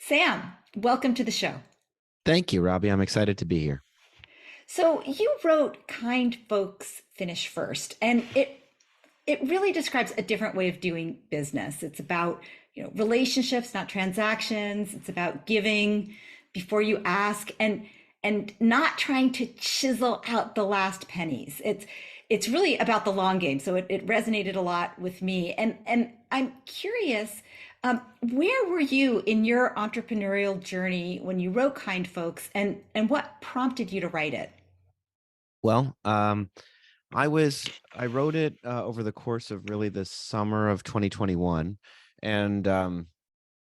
Sam, welcome to the show. Thank you, Robbie. I'm excited to be here. So you wrote Kind Folks Finish First, and it really describes a different way of doing business. It's about, relationships, not transactions. It's about giving before you ask and not trying to chisel out the last pennies. It's really about the long game. So it resonated a lot with me. And I'm curious, where were you in your entrepreneurial journey when you wrote Kind Folks, and what prompted you to write it? Well, I wrote it over the course of really the summer of 2021, and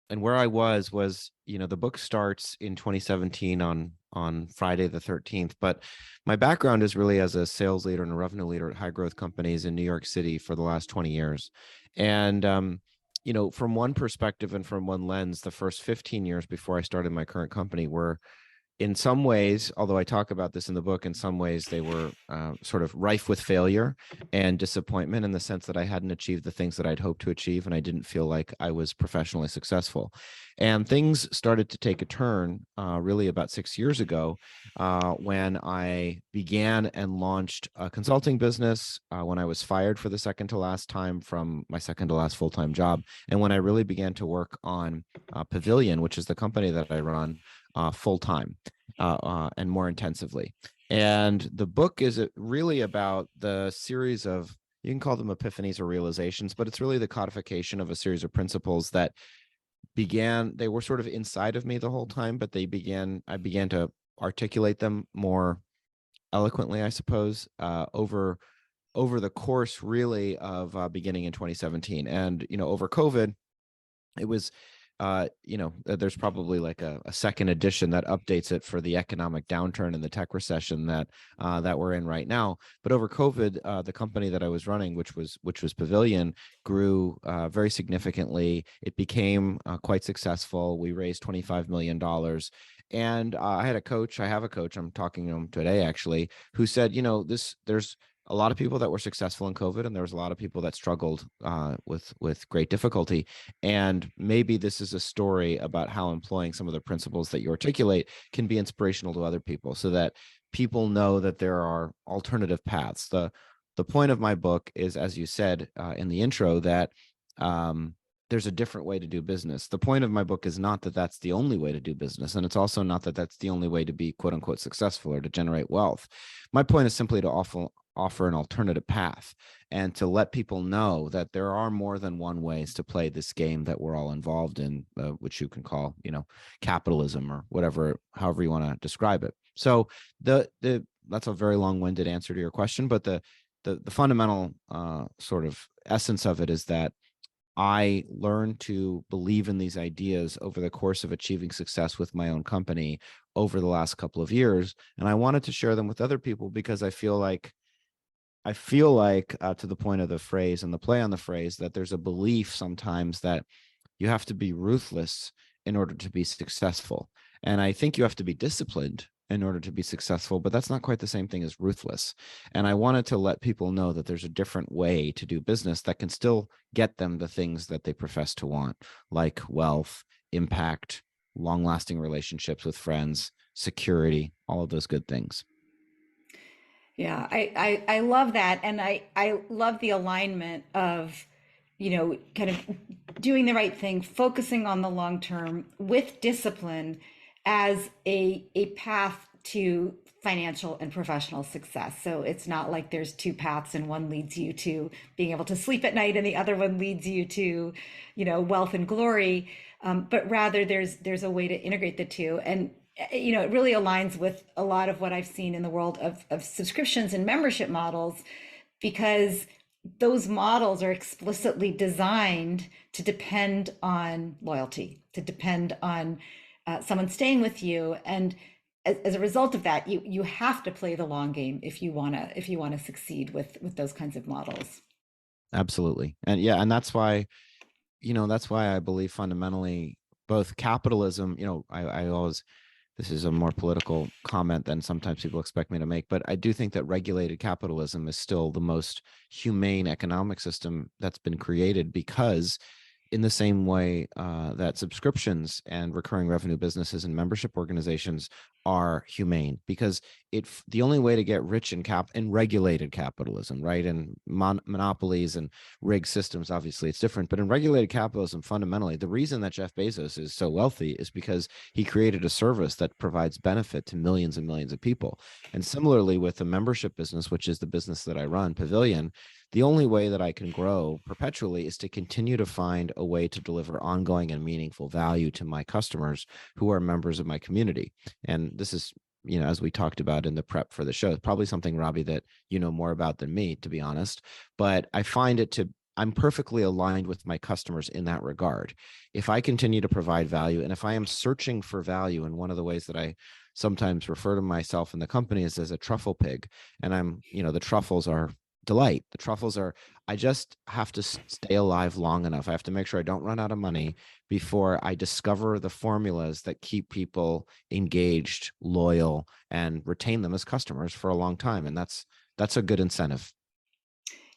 where I was the book starts in 2017 on Friday the 13th. But my background is really as a sales leader and a revenue leader at high growth companies in New York City for the last 20 years, and from one perspective and from one lens, the first 15 years before I started my current company were in some ways, although I talk about this in the book, in some ways they were sort of rife with failure and disappointment in the sense that I hadn't achieved the things that I'd hoped to achieve, and I didn't feel like I was professionally successful. And things started to take a turn really about 6 years ago when I began and launched a consulting business, when I was fired for the second to last time from my second to last full-time job, and when I really began to work on Pavilion, which is the company that I run full time and more intensively. And the book is really about the series of, you can call them epiphanies or realizations, but it's really the codification of a series of principles that they were sort of inside of me the whole time, but I began to articulate them more eloquently, I suppose, over the course really of beginning in 2017. And, over COVID, it was there's probably like a second edition that updates it for the economic downturn and the tech recession that we're in right now. But over COVID, the company that I was running, which was Pavilion, grew very significantly. It became quite successful. We raised $25 million. And I have a coach, I'm talking to him today actually, who said, there's a lot of people that were successful in COVID, and there was a lot of people that struggled with great difficulty. And maybe this is a story about how employing some of the principles that you articulate can be inspirational to other people, so that people know that there are alternative paths. The point of my book is, as you said in the intro, that there's a different way to do business. The point of my book is not that that's the only way to do business, and it's also not that that's the only way to be quote unquote successful or to generate wealth. My point is simply to offer an alternative path and to let people know that there are more than one ways to play this game that we're all involved in, which you can call, capitalism or whatever, however you want to describe it. So that's a very long-winded answer to your question, but the fundamental sort of essence of it is that I learned to believe in these ideas over the course of achieving success with my own company over the last couple of years. And I wanted to share them with other people because I feel like to the point of the phrase and the play on the phrase, that there's a belief sometimes that you have to be ruthless in order to be successful. And I think you have to be disciplined in order to be successful, but that's not quite the same thing as ruthless. And I wanted to let people know that there's a different way to do business that can still get them the things that they profess to want, like wealth, impact, long-lasting relationships with friends, security, all of those good things. Yeah, I love that. And I love the alignment of, kind of doing the right thing, focusing on the long term with discipline as a path to financial and professional success. So it's not like there's two paths and one leads you to being able to sleep at night and the other one leads you to, wealth and glory. But rather there's a way to integrate the two. And it really aligns with a lot of what I've seen in the world of subscriptions and membership models, because those models are explicitly designed to depend on loyalty, to depend on someone staying with you. And as a result of that, you have to play the long game if you want to succeed with those kinds of models. Absolutely. And yeah, and that's why I believe fundamentally both capitalism, I always, this is a more political comment than sometimes people expect me to make, but I do think that regulated capitalism is still the most humane economic system that's been created, because in the same way that subscriptions and recurring revenue businesses and membership organizations are humane, because the only way to get rich in regulated capitalism, right, and monopolies and rigged systems, obviously it's different, but in regulated capitalism, fundamentally the reason that Jeff Bezos is so wealthy is because he created a service that provides benefit to millions and millions of people. And similarly with the membership business, which is the business that I run, Pavilion, the only way that I can grow perpetually is to continue to find a way to deliver ongoing and meaningful value to my customers who are members of my community. And this is, as we talked about in the prep for the show, probably something, Robbie, that you know more about than me, to be honest. But I find I'm perfectly aligned with my customers in that regard. If I continue to provide value, and if I am searching for value, and one of the ways that I sometimes refer to myself in the company is as a truffle pig, and the truffles are delight. The truffles are, I just have to stay alive long enough. I have to make sure I don't run out of money before I discover the formulas that keep people engaged, loyal, and retain them as customers for a long time. And that's a good incentive.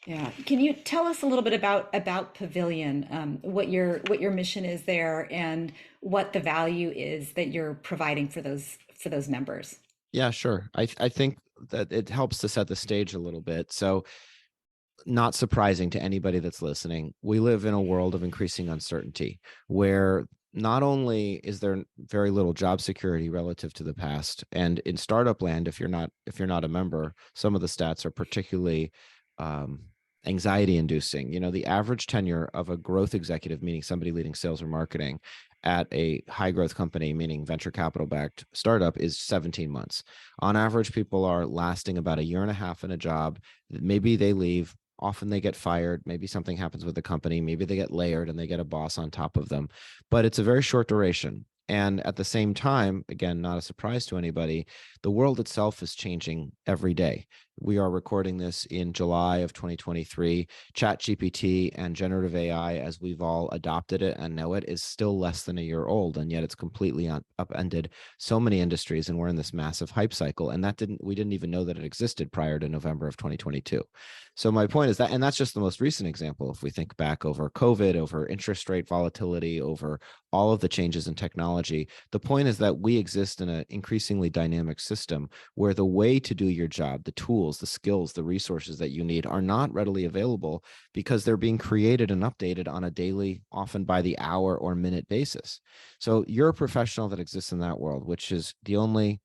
Yeah. Can you tell us a little bit about Pavilion, what your mission is there, and what the value is that you're providing for those members? Yeah, sure. I think that it helps to set the stage a little bit. So, not surprising to anybody that's listening, we live in a world of increasing uncertainty where not only is there very little job security relative to the past, and in startup land, if you're not a member, some of the stats are particularly um, anxiety inducing. The average tenure of a growth executive, meaning somebody leading sales or marketing at a high growth company, meaning venture capital backed startup, is 17 months. On average, people are lasting about a year and a half in a job. Maybe they leave. Often they get fired. Maybe something happens with the company. Maybe they get layered and they get a boss on top of them. But it's a very short duration. And at the same time, again, not a surprise to anybody, the world itself is changing every day. We are recording this in July of 2023. ChatGPT and generative AI, as we've all adopted it and know it, is still less than a year old. And yet it's completely upended so many industries. And we're in this massive hype cycle. And we didn't even know that it existed prior to November of 2022. So my point is that, and that's just the most recent example. If we think back over COVID, over interest rate volatility, over all of the changes in technology, the point is that we exist in an increasingly dynamic system where the way to do your job, the tools, the skills, the resources that you need are not readily available because they're being created and updated on a daily, often by the hour or minute basis. So you're a professional that exists in that world, which is the only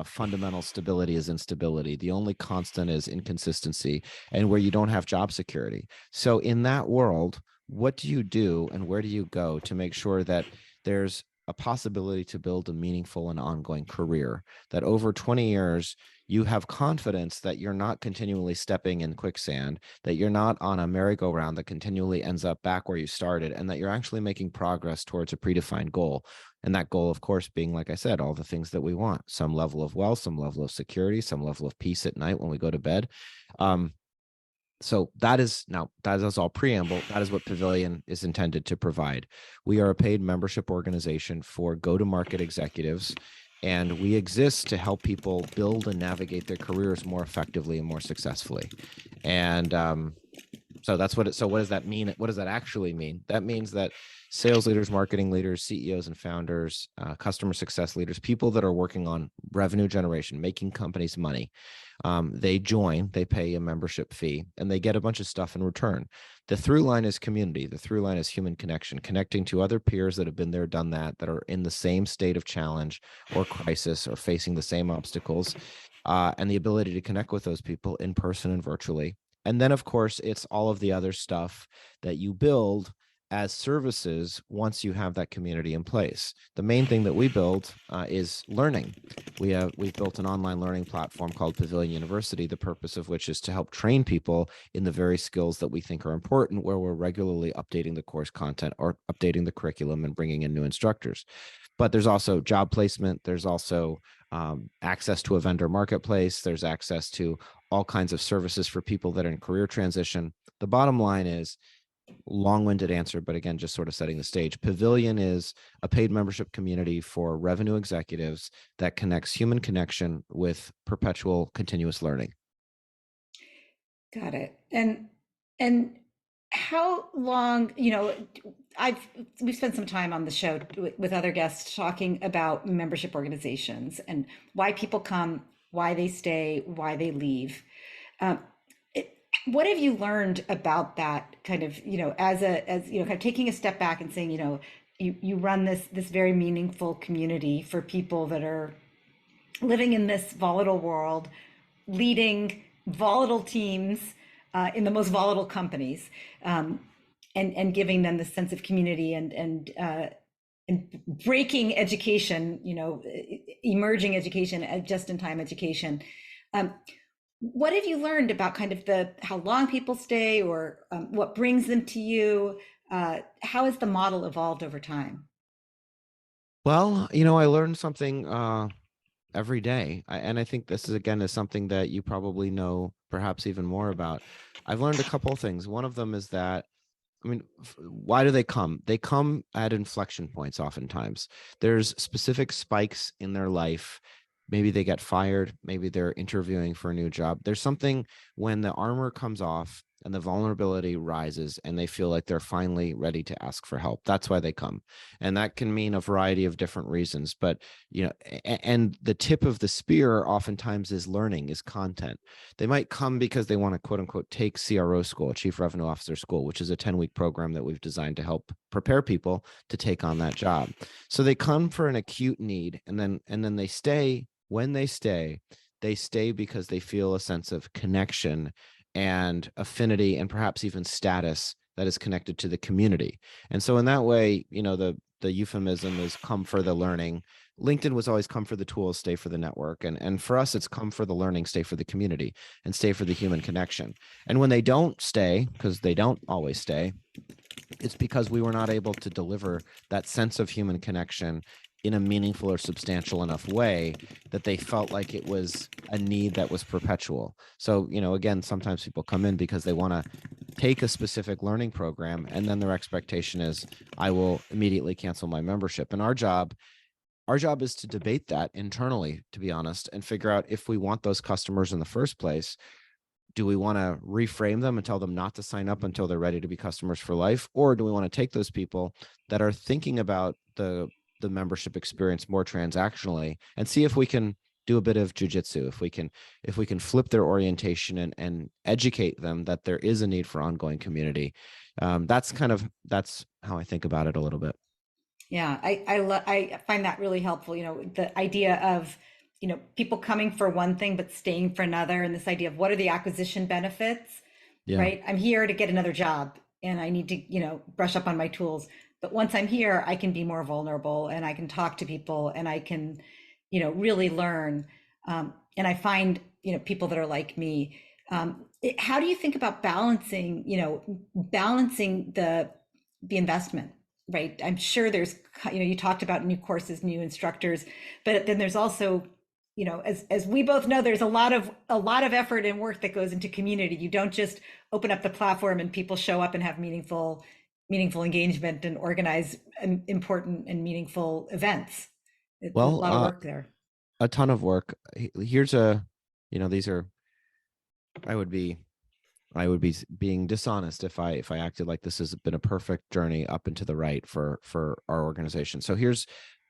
fundamental stability is instability. The only constant is inconsistency, and where you don't have job security. So in that world, what do you do and where do you go to make sure that there's a possibility to build a meaningful and ongoing career, that over 20 years, you have confidence that you're not continually stepping in quicksand, that you're not on a merry-go-round that continually ends up back where you started, and that you're actually making progress towards a predefined goal. And that goal, of course, being, like I said, all the things that we want: some level of wealth, some level of security, some level of peace at night when we go to bed. Um, so that is all preamble. That is what Pavilion is intended to provide. We are a paid membership organization for go-to-market executives, and we exist to help people build and navigate their careers more effectively and more successfully. And so what does that mean? What does that actually mean? That means that sales leaders, marketing leaders, CEOs and founders, customer success leaders, people that are working on revenue generation, making companies money, they pay a membership fee, and they get a bunch of stuff in return. The through line is community. The through line is human connection, connecting to other peers that have been there, done that are in the same state of challenge or crisis or facing the same obstacles, and the ability to connect with those people in person and virtually. And then, of course, it's all of the other stuff that you build as services once you have that community in place. The main thing that we build is learning. We've built an online learning platform called Pavilion University, the purpose of which is to help train people in the very skills that we think are important, where we're regularly updating the course content or updating the curriculum and bringing in new instructors. But there's also job placement. There's also access to a vendor marketplace. There's access to all kinds of services for people that are in career transition. The bottom line is, long-winded answer, but again, just sort of setting the stage. Pavilion is a paid membership community for revenue executives that connects human connection with perpetual continuous learning. Got it. And how long, I've we've spent some time on the show with other guests talking about membership organizations and why people come, why they stay, why they leave. Um, what have you learned about that kind of, kind of taking a step back and saying, you run this very meaningful community for people that are living in this volatile world, leading volatile teams in the most volatile companies, um, and giving them the sense of community and breaking education, emerging education, just in time education. Um, what have you learned about kind of the how long people stay, or what brings them to you? How has the model evolved over time? Well, I learned something every day. And I think this is again is something that you probably know perhaps even more about. I've learned a couple of things. One of them is that I mean, why do they come? They come at inflection points oftentimes. There's specific spikes in their life. Maybe they get fired. Maybe they're interviewing for a new job. There's something when the armor comes off and the vulnerability rises and they feel like they're finally ready to ask for help. That's why they come. And that can mean a variety of different reasons. But, and the tip of the spear oftentimes is learning, is content. They might come because they want to quote unquote take CRO school, Chief Revenue Officer School, which is a 10-week program that we've designed to help prepare people to take on that job. So they come for an acute need, and then they stay. When they stay because they feel a sense of connection and affinity and perhaps even status that is connected to the community. And so in that way, the euphemism is come for the learning. LinkedIn was always come for the tools, stay for the network. And for us, it's come for the learning, stay for the community, and stay for the human connection. And when they don't stay, because they don't always stay, it's because we were not able to deliver that sense of human connection in a meaningful or substantial enough way that they felt like it was a need that was perpetual. So, again, sometimes people come in because they want to take a specific learning program, and then their expectation is, I will immediately cancel my membership. And our job is to debate that internally, to be honest, and figure out if we want those customers in the first place. Do we want to reframe them and tell them not to sign up until they're ready to be customers for life? Or do we want to take those people that are thinking about the membership experience more transactionally and see if we can do a bit of jujitsu, if we can flip their orientation and educate them that there is a need for ongoing community. That's how I think about it a little bit. Yeah, I find that really helpful. The idea of, people coming for one thing but staying for another, and this idea of what are the acquisition benefits, Yeah. right? I'm here to get another job and I need to, brush up on my tools. But once I'm here, I can be more vulnerable and I can talk to people and I can, really learn. And I find, people that are like me. How do you think about balancing the investment? Right. I'm sure there's, you talked about new courses, new instructors, but then there's also, as we both know, there's a lot of effort and work that goes into community. You don't just open up the platform and people show up and have meaningful engagement and organize important and meaningful events. There's a Well, lot of work there. a ton of work. These are, I would be being dishonest if I acted like this has been a perfect journey up and to the right for our organization. So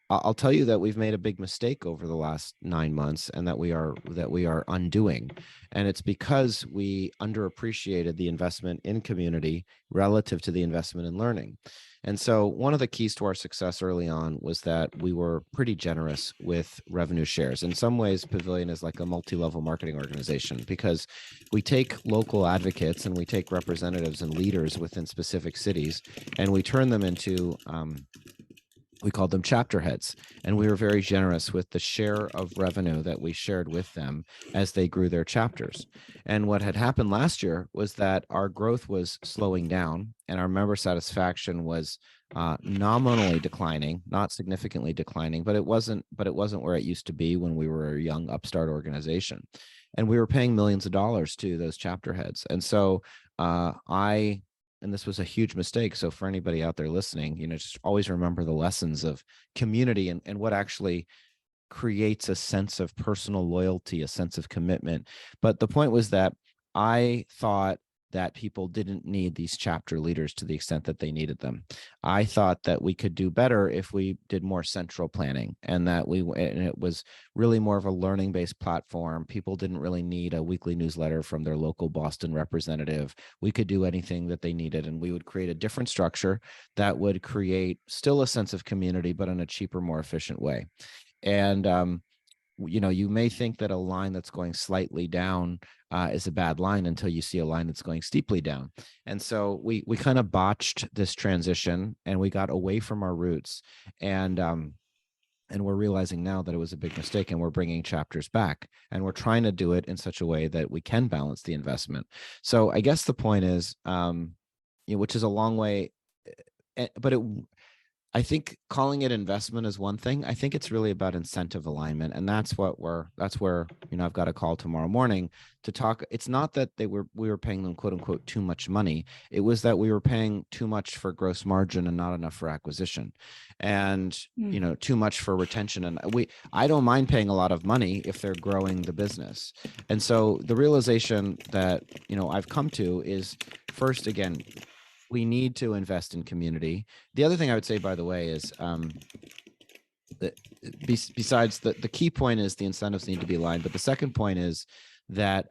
I'll tell you that we've made a big mistake over the last 9 months, and that we are undoing. And it's because we underappreciated the investment in community relative to the investment in learning. And so one of the keys to our success early on was that we were pretty generous with revenue shares. In some ways, Pavilion is like a multi-level marketing organization because we take local advocates and we take representatives and leaders within specific cities, and we turn them into we called them chapter heads, and we were very generous with the share of revenue that we shared with them as they grew their chapters. And what had happened last year was that our growth was slowing down and our member satisfaction was nominally declining, not significantly declining, but it wasn't where it used to be when we were a young upstart organization. And we were paying millions of dollars to those chapter heads. And so I and this was a huge mistake. So for anybody out there listening, just always remember the lessons of community and what actually creates a sense of personal loyalty, a sense of commitment. But the point was that I thought that people didn't need these chapter leaders to the extent that they needed them. I thought that we could do better if we did more central planning, and it was really more of a learning based platform. People didn't really need a weekly newsletter from their local Boston representative. We could do anything that they needed, and we would create a different structure that would create still a sense of community, but in a cheaper, more efficient way. And you may think that a line that's going slightly down is a bad line until you see a line that's going steeply down. And so we kind of botched this transition, and we got away from our roots. And we're realizing now that it was a big mistake, and we're bringing chapters back, and we're trying to do it in such a way that we can balance the investment. So I guess the point is, which is a long way, but I think calling it investment is one thing. I think it's really about incentive alignment. And that's where, I've got a call tomorrow morning to talk. It's not that we were paying them quote unquote too much money. It was that we were paying too much for gross margin and not enough for acquisition, and, too much for retention. And I don't mind paying a lot of money if they're growing the business. And so the realization that, I've come to is, first, again, we need to invest in community. The other thing I would say, by the way, is that besides the key point is the incentives need to be aligned, but the second point is that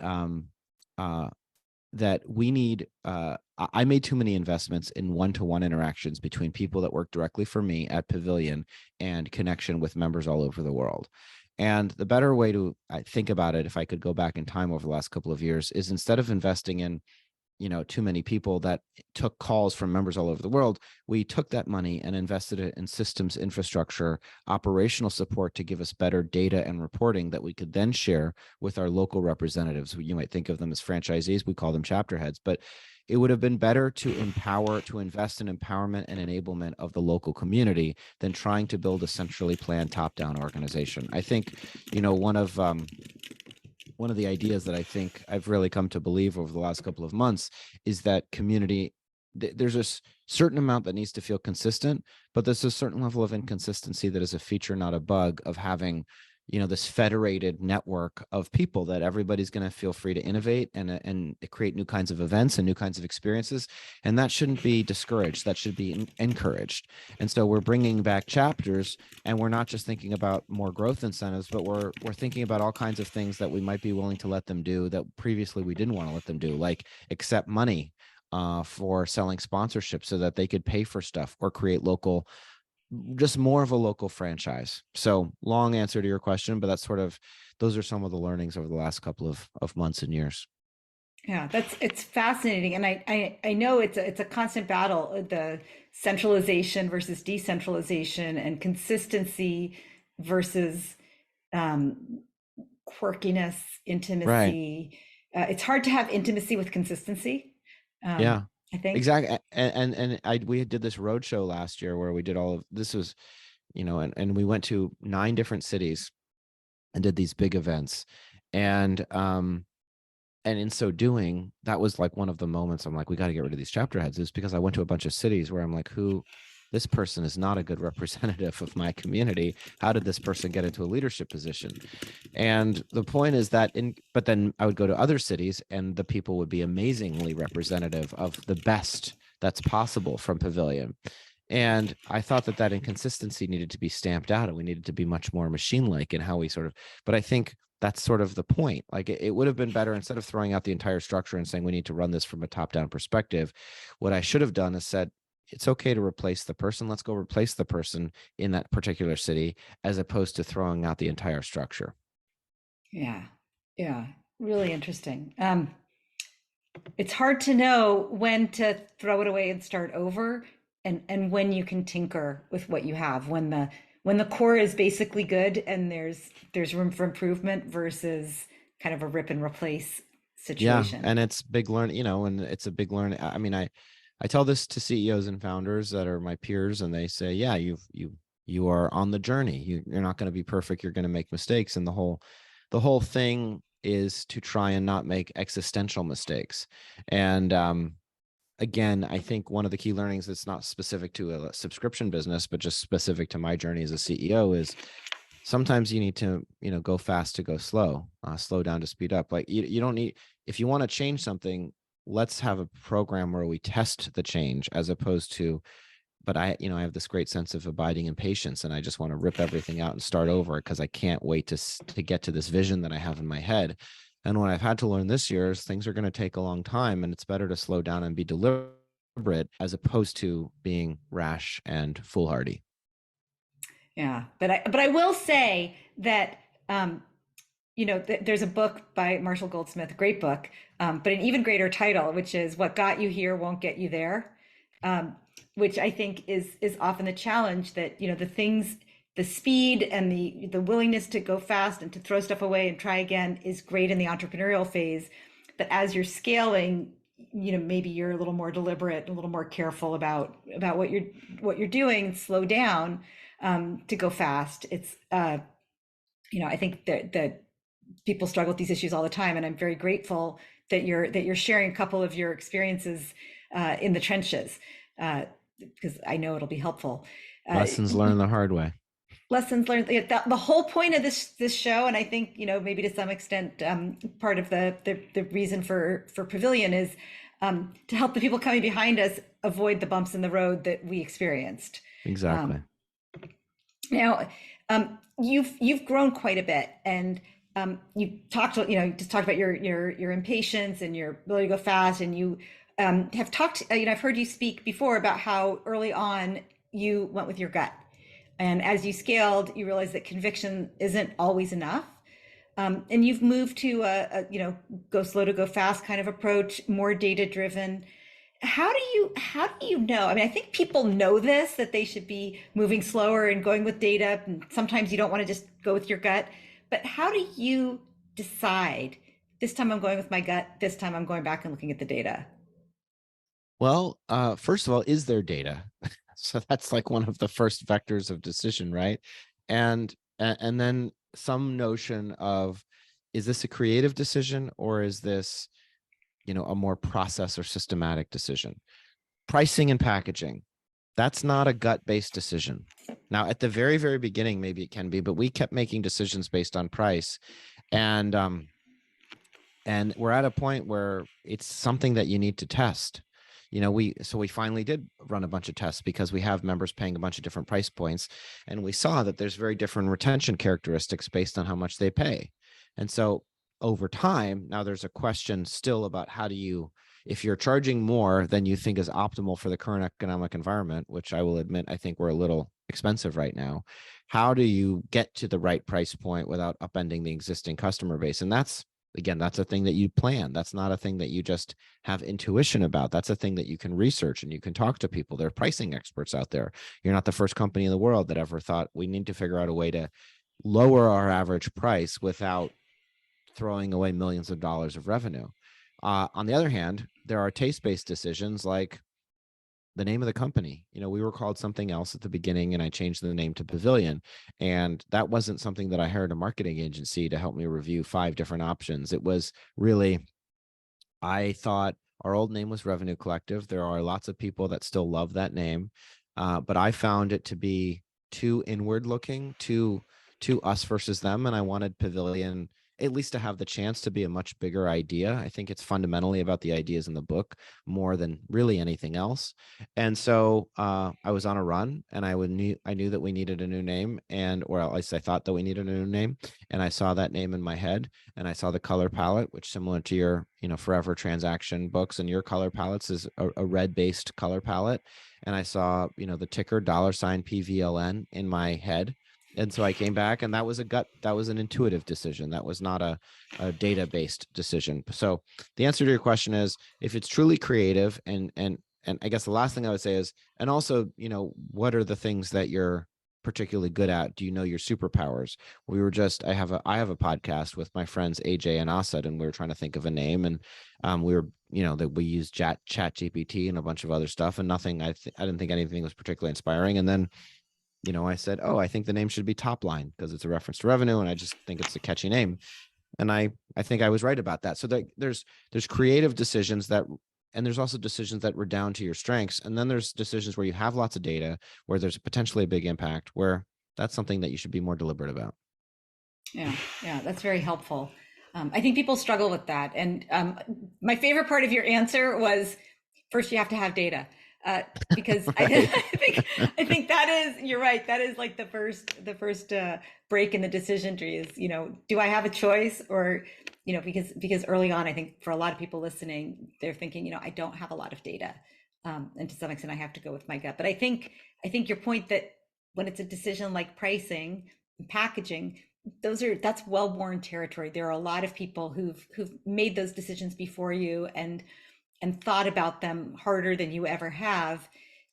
that we need. I made too many investments in one-to-one interactions between people that work directly for me at Pavilion and connection with members all over the world. And the better way to think about it, if I could go back in time over the last couple of years, is instead of investing in too many people that took calls from members all over the world, we took that money and invested it in systems, infrastructure, operational support to give us better data and reporting that we could then share with our local representatives. You might think of them as franchisees. We call them chapter heads, but it would have been better to invest in empowerment and enablement of the local community than trying to build a centrally planned top-down organization. I think, one of the ideas that I think I've really come to believe over the last couple of months is that community, there's a certain amount that needs to feel consistent, but there's a certain level of inconsistency that is a feature, not a bug, of having, this federated network of people that everybody's going to feel free to innovate and create new kinds of events and new kinds of experiences. And that shouldn't be discouraged. That should be encouraged. And so we're bringing back chapters, and we're not just thinking about more growth incentives, but we're thinking about all kinds of things that we might be willing to let them do that previously we didn't want to let them do, like accept money for selling sponsorship so that they could pay for stuff or create just more of a local franchise. So long answer to your question, but those are some of the learnings over the last couple of months and years. Yeah, it's fascinating, and I know it's a constant battle, the centralization versus decentralization, and consistency versus um, quirkiness, Right. intimacy. It's hard to have intimacy with consistency. Um, Yeah, I think. exactly. We did this road show last year where we did all of this was, and we went to 9 different cities and did these big events. And in so doing, that was like one of the moments I'm like, we got to get rid of these chapter heads. Is because I went to a bunch of cities where I'm like, this person is not a good representative of my community. How did this person get into a leadership position? And the point is that but then I would go to other cities, and the people would be amazingly representative of the best that's possible from Pavilion. And I thought that inconsistency needed to be stamped out, and we needed to be much more machine-like in how we but I think that's sort of the point. Like it would have been better, instead of throwing out the entire structure and saying we need to run this from a top-down perspective, what I should have done is said, it's okay to replace the person. Let's go replace the person in that particular city, as opposed to throwing out the entire structure. Yeah, yeah, really interesting. It's hard to know when to throw it away and start over, and when you can tinker with what you have, when the core is basically good and there's room for improvement versus kind of a rip and replace Yeah, situation. and it's big learn, and it's a big learn. I mean, I tell this to CEOs and founders that are my peers, and they say, yeah, you are on the journey. You're not going to be perfect. You're going to make mistakes, and the whole thing is to try and not make existential mistakes. And again, I think one of the key learnings that's not specific to a subscription business, but just specific to my journey as a CEO, is sometimes you need to, go fast to go slow, slow down to speed up. Like you don't need, if you want to change something, let's have a program where we test the change as opposed to, but I have this great sense of abiding in patience, and I just want to rip everything out and start over because I can't wait to get to this vision that I have in my head. And what I've had to learn this year is things are going to take a long time, and it's better to slow down and be deliberate as opposed to being rash and foolhardy. Yeah, but I will say that there's a book by Marshall Goldsmith, a great book, but an even greater title, which is "What Got You Here Won't Get You There," um, which I think is often the challenge, that the things, the speed and the willingness to go fast and to throw stuff away and try again is great in the entrepreneurial phase, but as you're scaling, maybe you're a little more deliberate, a little more careful about what you're doing, and slow down to go fast. It's I think that people struggle with these issues all the time, and I'm very grateful that you're sharing a couple of your experiences in the trenches, because I know it'll be helpful. Uh, Lessons learned the hard way. Lessons learned. The whole point of this show, and I think maybe to some extent part of the reason for Pavilion is to help the people coming behind us avoid the bumps in the road that we experienced. Exactly. Now, you've grown quite a bit, and you just talked about your impatience and your ability to go fast, and you have talked. I've heard you speak before about how early on you went with your gut, and as you scaled, you realized that conviction isn't always enough. And you've moved to go slow to go fast kind of approach, more data driven. How do you know? I mean, I think people know this, that they should be moving slower and going with data, and sometimes you don't want to just go with your gut. But how do you decide, this time I'm going with my gut, this time I'm going back and looking at the data? Well, first of all, is there data? So that's like one of the first vectors of decision, right? And then some notion of, is this a creative decision, or is this, a more process or systematic decision? Pricing and packaging, that's not a gut-based decision. Now, at the very, very beginning, maybe it can be, but we kept making decisions based on price. And we're at a point where it's something that you need to test. We finally did run a bunch of tests because we have members paying a bunch of different price points, and we saw that there's very different retention characteristics based on how much they pay. And so over time, now there's a question still about how do you, if you're charging more than you think is optimal for the current economic environment, which I will admit, I think we're a little expensive right now, how do you get to the right price point without upending the existing customer base? And that's, again, that's a thing that you plan. That's not a thing that you just have intuition about. That's a thing that you can research and you can talk to people. There are pricing experts out there. You're not the first company in the world that ever thought we need to figure out a way to lower our average price without throwing away millions of dollars of revenue. On the other hand, there are taste-based decisions like the name of the company. We were called something else at the beginning, and I changed the name to Pavilion. And that wasn't something that I hired a marketing agency to help me review 5 different options. It was really, I thought our old name was Revenue Collective. There are lots of people that still love that name, but I found it to be too inward looking, too us versus them, and I wanted Pavilion at least to have the chance to be a much bigger idea. I think it's fundamentally about the ideas in the book more than really anything else. And so I was on a run, and I knew that we needed a new name, or at least I thought that we needed a new name. And I saw that name in my head, and I saw the color palette, which, similar to your Forever Transaction books, and your color palettes is a red-based color palette. And I saw the ticker $PVLN in my head. And so I came back, and that was an intuitive decision. That was not a data-based decision. So the answer to your question is, if it's truly creative, and I guess the last thing I would say is, and also, what are the things that you're particularly good at? Do you know your superpowers? I have a podcast with my friends AJ and Asad, and we were trying to think of a name, and we were, that we used chat GPT and a bunch of other stuff, and nothing, I didn't think anything was particularly inspiring. And then I said, oh, I think the name should be Top Line because it's a reference to revenue, and I just think it's a catchy name. And I think I was right about that. So there's creative decisions and there's also decisions that redound to your strengths. And then there's decisions where you have lots of data, where there's potentially a big impact, where that's something that you should be more deliberate about. Yeah, that's very helpful. I think people struggle with that. And my favorite part of your answer was first you have to have data. Because Right. I think that is, you're right. That is like the first break in the decision tree is, do I have a choice? Or, because early on, I think for a lot of people listening, they're thinking, I don't have a lot of data. And to some extent I have to go with my gut. But I think your point that when it's a decision like pricing and packaging, that's well-worn territory. There are a lot of people who've made those decisions before you and thought about them harder than you ever have.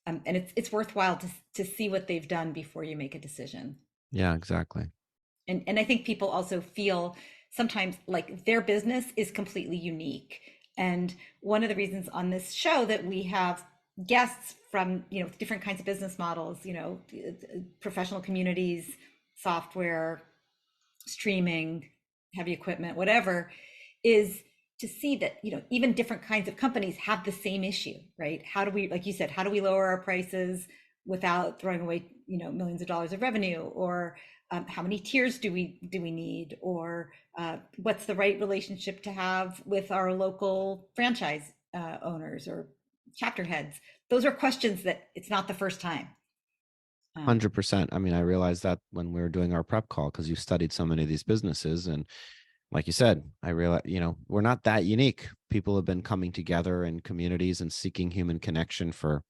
And it's worthwhile to see what they've done before you make a decision. Yeah, exactly. And I think people also feel sometimes like their business is completely unique. And one of the reasons on this show that we have guests from, different kinds of business models, professional communities, software, streaming, heavy equipment, whatever, is to see that, even different kinds of companies have the same issue, right? How do we, like you said, how do we lower our prices without throwing away, millions of dollars of revenue? Or how many tiers do we need? Or what's the right relationship to have with our local franchise owners or chapter heads? Those are questions that it's not the first time. Um, 100%. I mean, I realized that when we were doing our prep call, because you studied so many of these businesses. And like you said, I realized, we're not that unique. People have been coming together in communities and seeking human connection for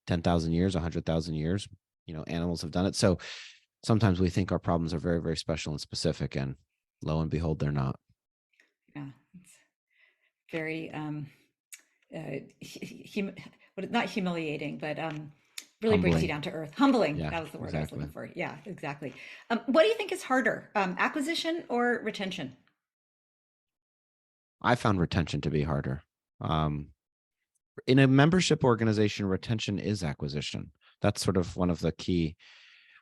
10,000 years, 100,000 years. Animals have done it. So sometimes we think our problems are very, very special and specific. And lo and behold, they're not. yeah, it's very hum, not humiliating, but really brings you Humbling. down to earth. Humbling, Yeah, that was the word I was exactly. looking for. Yeah, exactly. What do you think is harder, acquisition or retention? I found retention to be harder. Um, in a membership organization, retention is acquisition. That's sort of one of the key.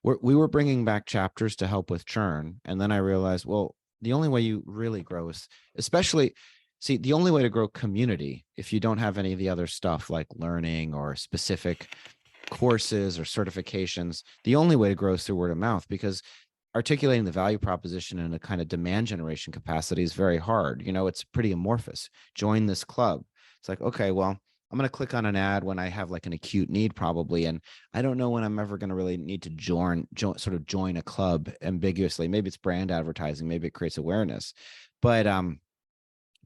We were bringing back chapters to help with churn. And then I realized, well, the only way you really grow is, especially, see, the only way to grow community, if you don't have any of the other stuff like learning or specific courses or certifications, the only way to grow is through word of mouth, because articulating the value proposition in a kind of demand generation capacity is very hard. It's pretty amorphous. Join this club. It's like, okay, well, I'm going to click on an ad when I have like an acute need, probably. And I don't know when I'm ever going to really need to join a club ambiguously. Maybe it's brand advertising. Maybe it creates awareness. But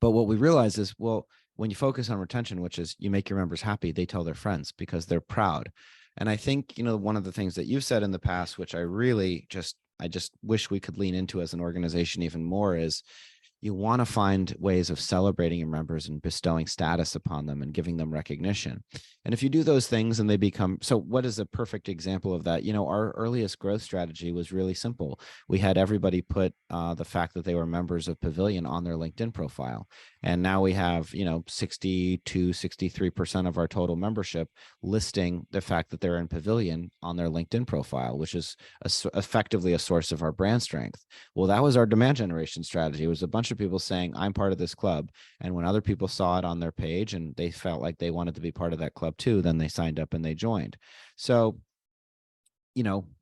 what we realize is, well, when you focus on retention, which is you make your members happy, they tell their friends because they're proud. And I think, one of the things that you've said in the past, which I just wish we could lean into as an organization even more, is you want to find ways of celebrating your members and bestowing status upon them and giving them recognition. And if you do those things and they become, so what is a perfect example of that? Our earliest growth strategy was really simple. We had everybody put the fact that they were members of Pavilion on their LinkedIn profile. And now we have, 62, 63% of our total membership listing the fact that they're in Pavilion on their LinkedIn profile, which is effectively a source of our brand strength. Well, that was our demand generation strategy. It was a bunch of people saying, I'm part of this club. And when other people saw it on their page and they felt like they wanted to be part of that club too, then they signed up and they joined. So,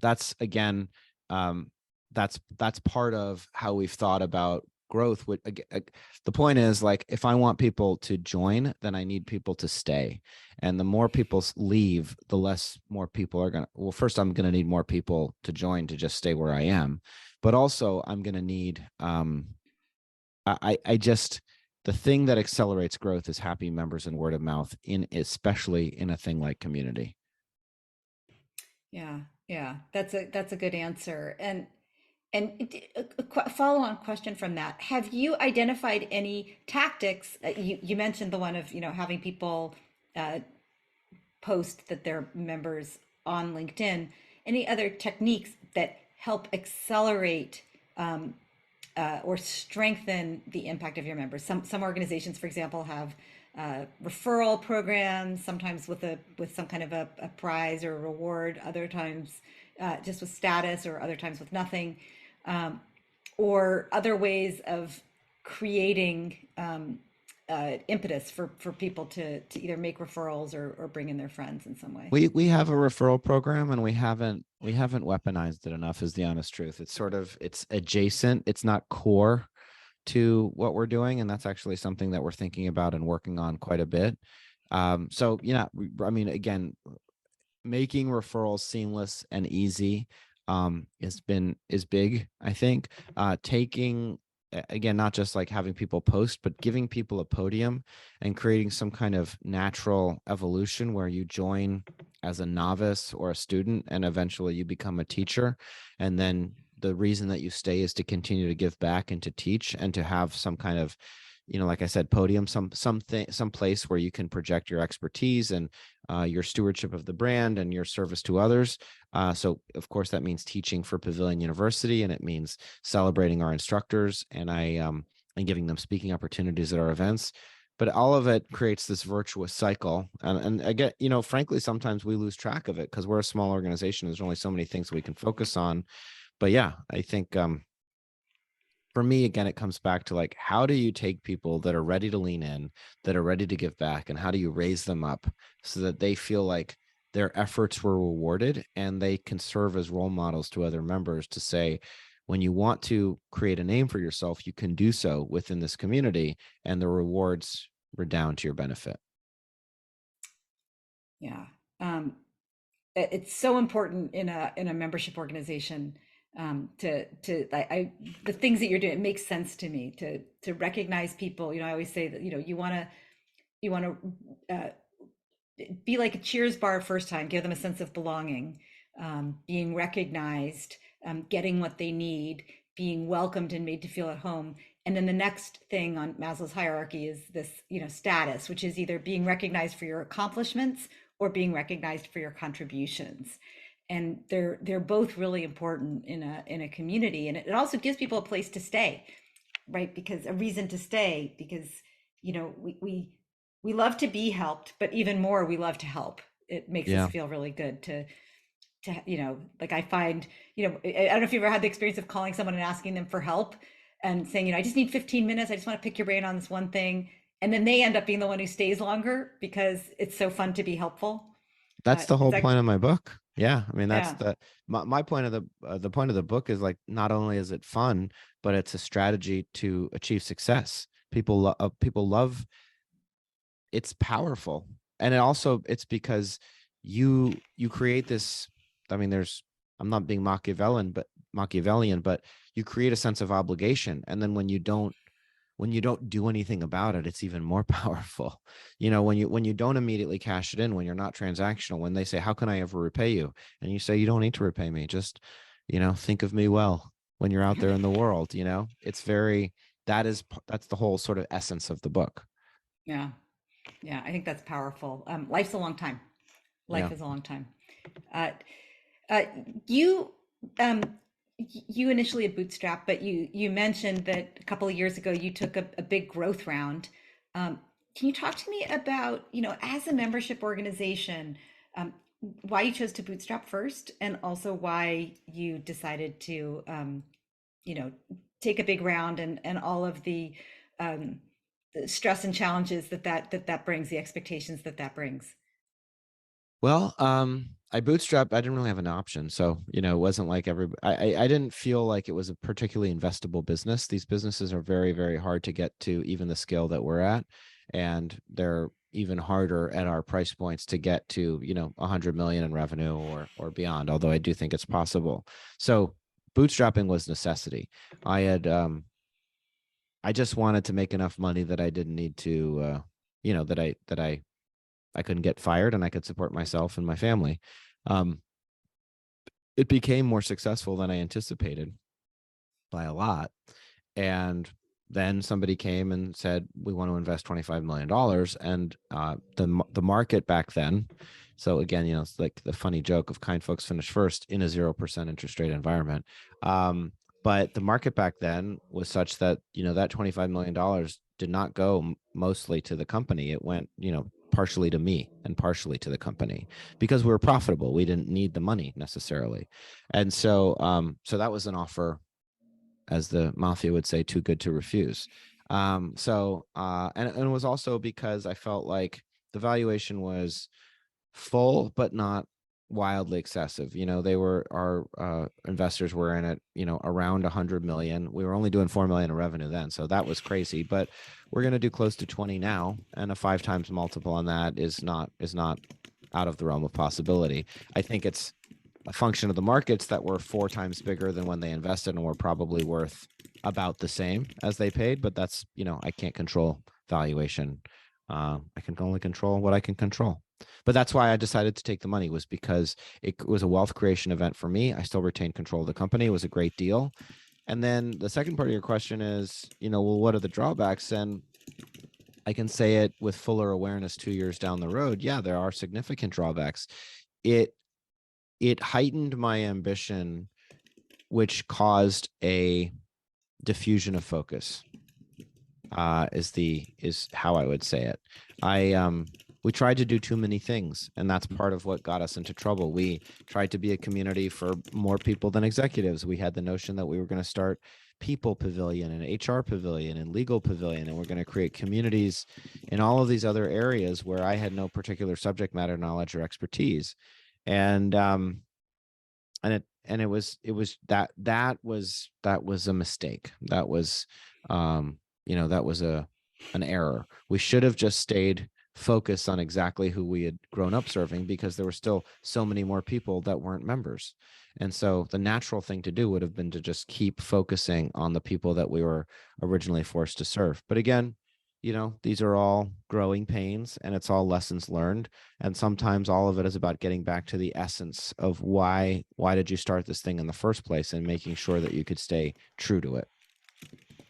that's again, that's part of how we've thought about growth. The point is, like, if I want people to join, then I need people to stay. And the more people leave, the less more people are going to, well, first I'm going to need more people to join to just stay where I am. But also I'm going to need, I just, the thing that accelerates growth is happy members and word of mouth, especially in a thing like community. Yeah, yeah, that's a good answer. And a follow-on question from that: have you identified any tactics? You mentioned the one of having people uh, post that they're members on LinkedIn. Any other techniques that help accelerate or strengthen the impact of your members? Some organizations, for example, have referral programs, sometimes with some kind of a prize or a reward. Other times, just with status, or other times with nothing, or other ways of creating impetus for people to either make referrals or bring in their friends in some way. We have a referral program, and we haven't weaponized it enough, is the honest truth. It's sort of, it's adjacent, it's not core, to what we're doing, and that's actually something that we're thinking about and working on quite a bit. So yeah, I mean, again, making referrals seamless and easy is big, I think. Taking again, not just like having people post, but giving people a podium and creating some kind of natural evolution where you join as a novice or a student and eventually you become a teacher, and then the reason that you stay is to continue to give back and to teach and to have some kind of, like I said, podium, something, some place where you can project your expertise and your stewardship of the brand and your service to others. So of course that means teaching for Pavilion University, and it means celebrating our instructors, and giving them speaking opportunities at our events. But all of it creates this virtuous cycle. And I get, frankly, sometimes we lose track of it because we're a small organization. There's only so many things we can focus on. But yeah, I think for me, again, it comes back to like, how do you take people that are ready to lean in, that are ready to give back, and how do you raise them up so that they feel like their efforts were rewarded and they can serve as role models to other members to say, when you want to create a name for yourself, you can do so within this community and the rewards redound to your benefit. Yeah. It's so important in a membership organization, the things that you're doing, it makes sense to me to recognize people. I always say that, you want to be like a Cheers bar first time, give them a sense of belonging, being recognized, getting what they need, being welcomed and made to feel at home. And then the next thing on Maslow's hierarchy is this, status, which is either being recognized for your accomplishments or being recognized for your contributions. And they're both really important in a community, and it also gives people a place to stay, right? Because a reason to stay, because we love to be helped, but even more, we love to help. It makes us Yeah, feel really good to like I find, I don't know if you've ever had the experience of calling someone and asking them for help and saying, I just need 15 minutes. I just want to pick your brain on this one thing. And then they end up being the one who stays longer because it's so fun to be helpful. that's the It's whole like, point of my book. Yeah, I mean, that's yeah, my point of the point of the book is like, not only is it fun, but it's a strategy to achieve success. People love, it's powerful, and it's because you create this. I mean, I'm not being Machiavellian, but you create a sense of obligation, and then when you don't do anything about it, it's even more powerful. When you don't immediately cash it in, when you're not transactional, when they say, how can I ever repay you, and you say, you don't need to repay me, just think of me well when you're out there in the world. It's very, that's the whole sort of essence of the book. yeah, yeah. I think that's powerful. Life's a long time. Yeah. Life is a long time. Uh, uh, you um, you initially had Bootstrap, but you mentioned that a couple of years ago you took a big growth round. Can you talk to me about, as a membership organization, um, why you chose to bootstrap first, and also why you decided to, you know, take a big round, and all of um, the stress and challenges that brings, the expectations that brings. Well, I bootstrapped. I didn't really have an option, so it wasn't like I didn't feel like it was a particularly investable business. These businesses are very, very hard to get to, even the scale that we're at, and they're even harder at our price points to get to 100 million in revenue or beyond. Although I do think it's possible. So bootstrapping was necessity. I had I just wanted to make enough money that I didn't need to that I couldn't get fired and I could support myself and my family. Um, it became more successful than I anticipated by a lot. And then somebody came and said, we want to invest $25 million. And the market back then, so again, it's like the funny joke of kind folks finish first in a 0% interest rate environment. But the market back then was such that, that $25 million did not go mostly to the company. It went, partially to me and partially to the company because we were profitable. We didn't need the money necessarily. And so that was an offer, as the mafia would say, too good to refuse. And it was also because I felt like the valuation was full, but not wildly excessive. They were our investors were in it, around 100 million. We were only doing 4 million in revenue then, so that was crazy. But we're going to do close to 20 now, and a 5 times multiple on that is not out of the realm of possibility. I think it's a function of the markets that were 4 times bigger than when they invested and were probably worth about the same as they paid. But that's, I can't control valuation. I can only control what I can control. But that's why I decided to take the money, was because it was a wealth creation event for me. I still retained control of the company. It was a great deal. And then the second part of your question is, well, what are the drawbacks? And I can say it with fuller awareness 2 years down the road. Yeah, there are significant drawbacks. It heightened my ambition, which caused a diffusion of focus. Is how I would say it. We tried to do too many things, and that's part of what got us into trouble. We tried to be a community for more people than executives. We had the notion that we were going to start people pavilion and HR pavilion and legal pavilion, and we're going to create communities in all of these other areas where I had no particular subject matter knowledge or expertise. And it was a mistake. That was an error. We should have just stayed focused on exactly who we had grown up serving, because there were still so many more people that weren't members. And so the natural thing to do would have been to just keep focusing on the people that we were originally forced to serve. But again, these are all growing pains, and it's all lessons learned. And sometimes all of it is about getting back to the essence of why did you start this thing in the first place, and making sure that you could stay true to it.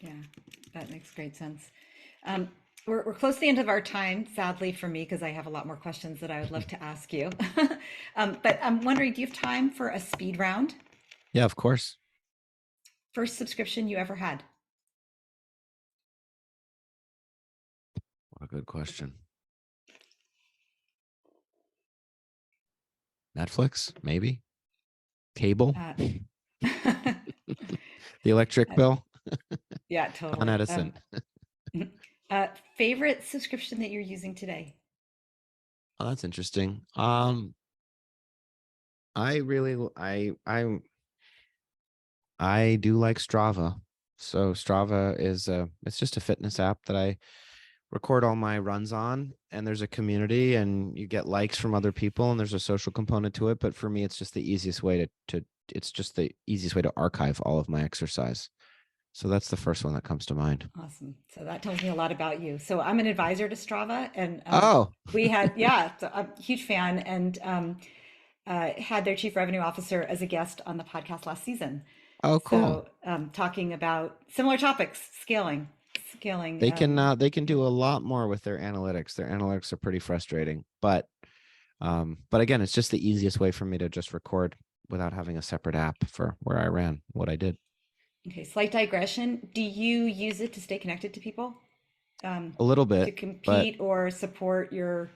Yeah, that makes great sense. Um, we're close to the end of our time, sadly for me, because I have a lot more questions that I would love to ask you. But I'm wondering, do you have time for a speed round? Yeah, of course. First subscription you ever had? What a good question. Netflix, maybe. Cable. Uh, The electric bill. yeah, Con totally. Edison. Favorite subscription that you're using today? Oh, that's interesting. I really I do like Strava. So Strava is it's just a fitness app that I record all my runs on, and there's a community, and you get likes from other people, and there's a social component to it. But for me, it's just the easiest way to it's just the easiest way to archive all of my exercise. So that's the first one that comes to mind. Awesome. So that tells me a lot about you. So I'm an advisor to Strava, and Oh, we had, yeah, so I'm a huge fan, and had their chief revenue officer as a guest on the podcast last season. oh, cool. So talking about similar topics, scaling. They can do a lot more with their analytics. Their analytics are pretty frustrating, but again, it's just the easiest way for me to just record without having a separate app for where I ran what I did. Okay, slight digression. Do you use it to stay connected to people, um, A little to bit, but compete or support your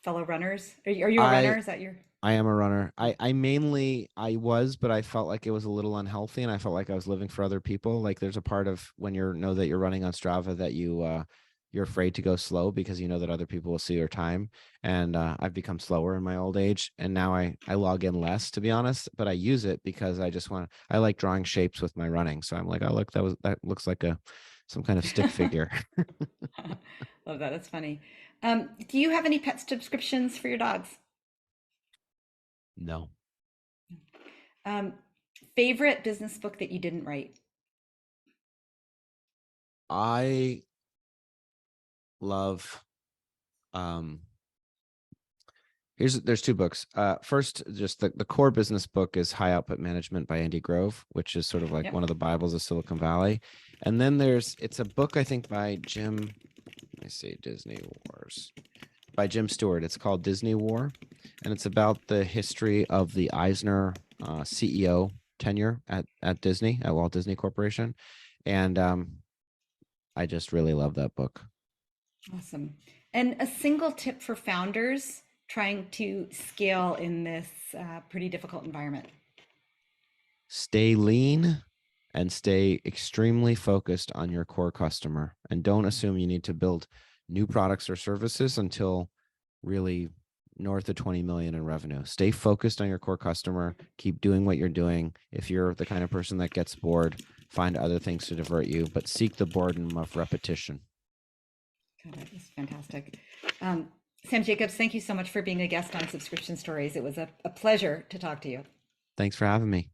fellow runners? Are you a runner? I Is that your? I am a runner. I mainly I was, but I felt like it was a little unhealthy, and I felt like I was living for other people. Like there's a part of when you know that you're running on Strava that you're afraid to go slow, because you know that other people will see your time. And I've become slower in my old age, and now I log in less, to be honest. But I use it because I like drawing shapes with my running. So I'm like, oh look, that looks like a some kind of stick figure. Love that. That's funny. Do you have any pet subscriptions for your dogs? No, Um, Favorite business book that you didn't write? I love um there's two books. First, just the core business book is High Output Management by Andy Grove, which is sort of like Yep. one of the Bibles of Silicon Valley. And then it's a book, I think, by Jim, I say Disney Wars, by Jim Stewart. It's called Disney War, and it's about the history of the Eisner CEO tenure at Disney, at Walt Disney Corporation. And I just really love that book. Awesome. And a single tip for founders trying to scale in this pretty difficult environment. Stay lean and stay extremely focused on your core customer, and don't assume you need to build new products or services until really north of 20 million in revenue. Stay focused on your core customer. Keep doing what you're doing. If you're the kind of person that gets bored, find other things to divert you, but seek the boredom of repetition. God, that is fantastic. Um, Sam Jacobs, thank you so much for being a guest on Subscription Stories. It was a pleasure to talk to you. Thanks for having me.